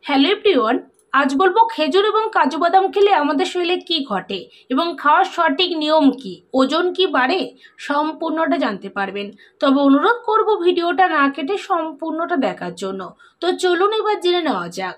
Hello everyone, আজ বলবো খেজুর এবং কাজু বাদাম খেলে আমাদের শরীরে কি ঘটে এবং খাওয়ার সঠিক নিয়ম কি, ওজন কি বাড়ে, সম্পূর্ণটা জানতে পারবেন। তবে অনুরোধ করব ভিডিওটা না কেটে সম্পূর্ণটা দেখার জন্য। তো চলুন এবার জেনে নেওয়া যাক।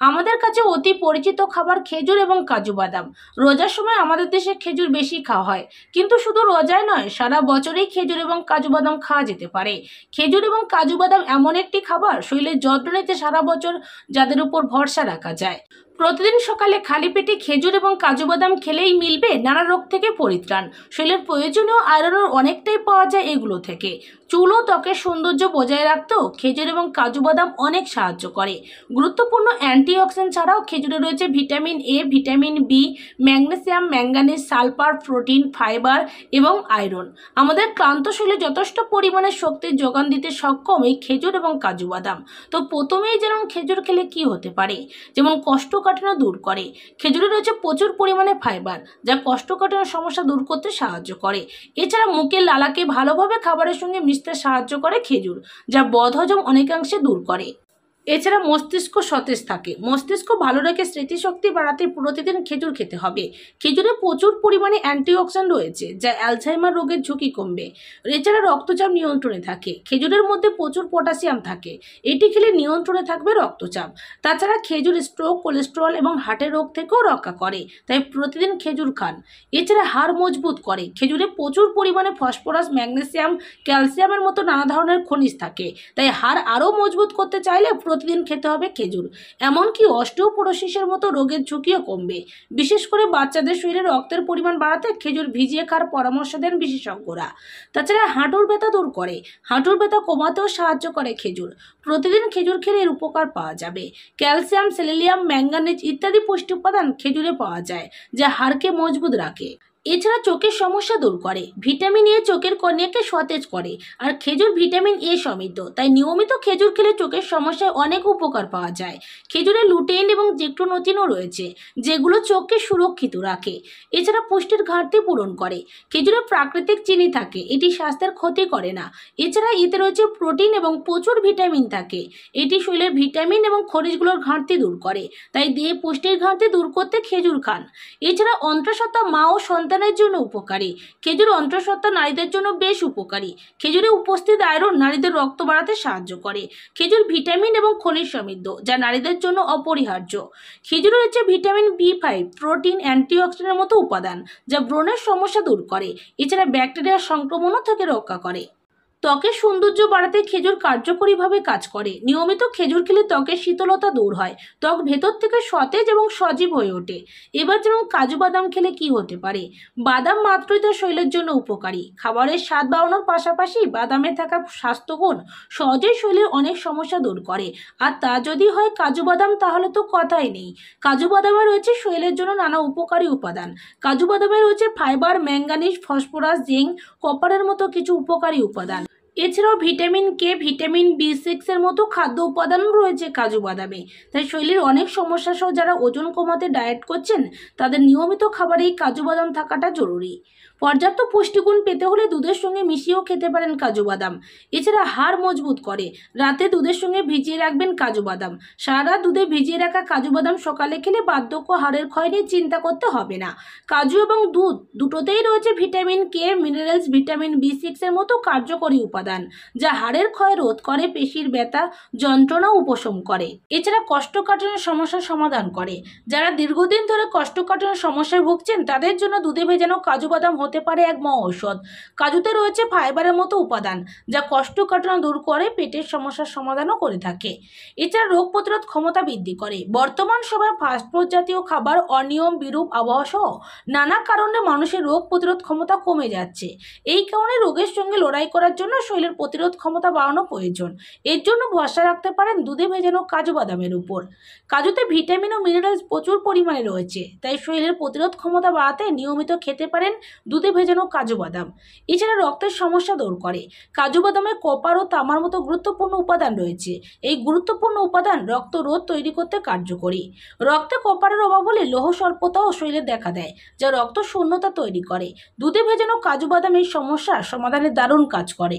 আমাদের কাছে অতি পরিচিত খাবার খেজুর এবং কাজু বাদাম। রোজার সময় আমাদের দেশে খেজুর বেশি খাওয়া হয়, কিন্তু শুধু রোজায় নয়, সারা বছরেই খেজুর এবং কাজু বাদাম খাওয়া যেতে পারে। খেজুর এবং কাজু বাদাম এমন একটি খাবার শরীরের যত্ন নিতে সারা বছর যাদের উপর ভরসা রাখা যায়। প্রতিদিন সকালে খালি পেটে খেজুর এবং কাজু বাদাম খেলেই মিলবে নানা রোগ থেকে পরিত্রাণ। শরীরের প্রয়োজনীয় আয়রনের অনেকটাই পাওয়া যায় এগুলো থেকে। চুল ও ত্বকের সৌন্দর্য বজায় রাখতেও খেজুর এবং কাজু বাদাম অনেক সাহায্য করে। গুরুত্বপূর্ণ অ্যান্টিঅক্সিডেন্ট ছাড়াও খেজুরে রয়েছে vitamin A, vitamin B, magnesium, manganese, sulphur, protein, fibre এবং আয়রন। আমাদের ক্লান্ত শরীরে যথেষ্ট পরিমাণে শক্তির যোগান দিতে সক্ষম এই খেজুর এবং কাজু বাদাম। তো প্রথমেই যেমন খেজুর খেলে কি হতে পারে, যেমন কোষ্ঠকাঠিন্য দূর করে। খেজুরে রয়েছে প্রচুর পরিমাণে ফাইবার, যা কোষ্ঠকাঠিন্যের সমস্যা দূর করতে সাহায্য করে। এছাড়া মুখের লালাকে ভালোভাবে খাবারের সঙ্গে মিশতে সাহায্য করে খেজুর, যা বদহজম অনেকাংশে দূর করে। এছাড়া মস্তিষ্ক সতেজ থাকে। মস্তিষ্ক ভালো রেখে স্মৃতিশক্তি বাড়াতে প্রতিদিন খেজুর খেতে হবে। খেজুরে প্রচুর পরিমাণে অ্যান্টিঅক্সিডেন্ট রয়েছে, যা অ্যালঝাইমার রোগের ঝুঁকি কমবে। এছাড়া রক্তচাপ নিয়ন্ত্রণে থাকে। খেজুরের মধ্যে প্রচুর পটাশিয়াম থাকে, এটি খেলে নিয়ন্ত্রণে থাকবে রক্তচাপ। তাছাড়া খেজুর স্ট্রোক, কোলেস্টেরল এবং হার্টের রোগ থেকেও রক্ষা করে, তাই প্রতিদিন খেজুর খান। এছাড়া হাড় মজবুত করে। খেজুরে প্রচুর পরিমাণে ফসফরাস, ম্যাগনেসিয়াম, ক্যালসিয়ামের মতো নানা ধরনের খনিজ থাকে, তাই হাড় আরও মজবুত করতে চাইলে প্রতিদিন খেতে হবে খেজুর। এমনকি অস্টিওপোরোসিসের মতো রোগের ঝুঁকিও কমবে। বিশেষ করে বাচ্চাদের শরীরে রক্তের পরিমাণ বাড়াতে খেজুর ভিজিয়ে খাওয়ার পরামর্শ দেন বিশেষজ্ঞরা। তাছাড়া হাঁটুর ব্যথা দূর করে। হাঁটুর ব্যথা কমাতেও সাহায্য করে খেজুর। প্রতিদিন খেজুর খেলে এর উপকার পাওয়া যাবে। ক্যালসিয়াম, সেলেনিয়াম, ম্যাঙ্গানিজ ইত্যাদি পুষ্টি উপাদান খেজুরে পাওয়া যায়, যা হাড়কে মজবুত রাখে। এছাড়া চোখের সমস্যা দূর করে। ভিটামিন এ চোখের কর্নিয়াকে সতেজ করে, আর খেজুর ভিটামিন এ সমৃদ্ধ, তাই নিয়মিত খেজুর খেলে চোখের সমস্যায় অনেক উপকার পাওয়া যায়। খেজুরে লুটেইন এবং জেক্টোনোচিনও রয়েছে, যেগুলো চোখকে সুরক্ষিত রাখে। এছাড়া পুষ্টির ঘাটতি পূরণ করে। খেজুরে প্রাকৃতিক চিনি থাকে, এটি স্বাস্থ্যের ক্ষতি করে না। এছাড়া এতে রয়েছে প্রোটিন এবং প্রচুর ভিটামিন থাকে, এটি শরীরের ভিটামিন এবং খনিজগুলোর ঘাটতি দূর করে, তাই দেহে পুষ্টির ঘাটতি দূর করতে খেজুর খান। এছাড়া অন্তঃসত্ত্বা মা ও সন্তানের জন্য উপকারী। খেজুর অন্তঃসত্ত্বা নারীদের জন্য বেশ উপকারী। খেজুরে উপস্থিত আয়রন নারীদের রক্ত বাড়াতে সাহায্য করে। খেজুর ভিটামিন এবং খনিজ সমৃদ্ধ, যা নারীদের জন্য অপরিহার্য। খেজুরে রয়েছে ভিটামিন বি5, প্রোটিন, অ্যান্টিঅক্সিডেন্টের মতো উপাদান, যা ব্রণের সমস্যা দূর করে। এছাড়া ব্যাকটেরিয়ার সংক্রমণও থেকে রক্ষা করে। ত্বকের সৌন্দর্য বাড়াতে খেজুর কার্যকরীভাবে কাজ করে। নিয়মিত খেজুর খেলে ত্বকের শীতলতা দূর হয়, ত্বক ভেতর থেকে সতেজ এবং সজীব হয়ে ওঠে। এবার যেমন কাজু বাদাম খেলে কি হতে পারে। বাদাম মাত্রই তো শরীরের জন্য উপকারী। খাবারের স্বাদ বাড়ানোর পাশাপাশি বাদামে থাকা স্বাস্থ্যগুণ সহজেই শরীরের অনেক সমস্যা দূর করে। আর তা যদি হয় কাজু বাদাম, তাহলে তো কথাই নেই। কাজু বাদামে রয়েছে শরীরের জন্য নানা উপকারী উপাদান। কাজু বাদামে রয়েছে ফাইবার, ম্যাঙ্গানিজ, ফসফরাস, জিঙ্ক, কপারের মতো কিছু উপকারী উপাদান। এছাড়াও ভিটামিন কে, ভিটামিন বি6 মতো খাদ্য উপাদানও রয়েছে কাজু বাদামে। তাই শরীরের অনেক সমস্যা সহ যারা ওজন কমাতে ডায়েট করছেন, তাদের নিয়মিত খাবারে এই কাজু বাদাম থাকাটা জরুরি। পর্যাপ্ত পুষ্টিগুণ পেতে হলে দুধের সঙ্গে মিশিয়েও খেতে পারেন কাজু বাদাম। এছাড়া হাড় মজবুত করে। রাতে দুধের সঙ্গে ভিজিয়ে রাখবেন কাজু বাদাম। সারা রাত দুধে ভিজিয়ে রাখা কাজু বাদাম সকালে খেলে বার্ধক্য, হাড়ের ক্ষয় নিয়ে চিন্তা করতে হবে না। কাজু এবং দুধ দুটোতেই রয়েছে ভিটামিন কে, মিনারেলস, ভিটামিন বি6 মতো কার্যকরী উপাদান, যা হাড়ের ক্ষয় রোধ করে, পেশির ব্যথা, যন্ত্রণা উপশম করে। এছাড়া কোষ্ঠকাঠিন্যের সমস্যার সমাধান করে। যারা দীর্ঘদিন ধরে কোষ্ঠকাঠিন্যের সমস্যায় ভুগছেন, তাদের জন্য দুধে ভেজানো কাজু বাদাম হতে পারে এক মহা ঔষধ। কাজুতে রয়েছে ফাইবারের মতো উপাদান, যা কোষ্ঠকাঠিন্য দূর করে, পেটের সমস্যার সমাধানও করে থাকে। এছাড়া রোগ প্রতিরোধ ক্ষমতা বৃদ্ধি করে। বর্তমান সময়ে ফাস্টফুড জাতীয় খাবার, অনিয়ম, বিরূপ আবহাওয়া সহ নানা কারণে মানুষের রোগ প্রতিরোধ ক্ষমতা কমে যাচ্ছে। এই কারণে রোগের সঙ্গে লড়াই করার জন্য শরীরের প্রতিরোধ ক্ষমতা বাড়ানো প্রয়োজন। এর জন্য ভরসা রাখতে পারেন দুধে ভেজানো কাজু বাদামের উপর। কাজুতে ভিটামিন ও মিনারেলস প্রচুর পরিমাণে রয়েছে, তাই শরীরের প্রতিরোধ ক্ষমতা বাড়াতে নিয়মিত খেতে পারেন দুধে ভেজানো কাজু বাদাম। এছাড়া রক্তের সমস্যা দূর করে। কাজু বাদামে কপার ও তামার মতো গুরুত্বপূর্ণ উপাদান রয়েছে। এই গুরুত্বপূর্ণ উপাদান রক্ত রোধ তৈরি করতে কার্যকরী। রক্তে কপারের অভাব হলে লৌহ স্বল্পতাও শরীরে দেখা দেয়, যা রক্ত শূন্যতা তৈরি করে। দুধে ভেজানো কাজু বাদাম এই সমস্যার সমাধানে দারুণ কাজ করে।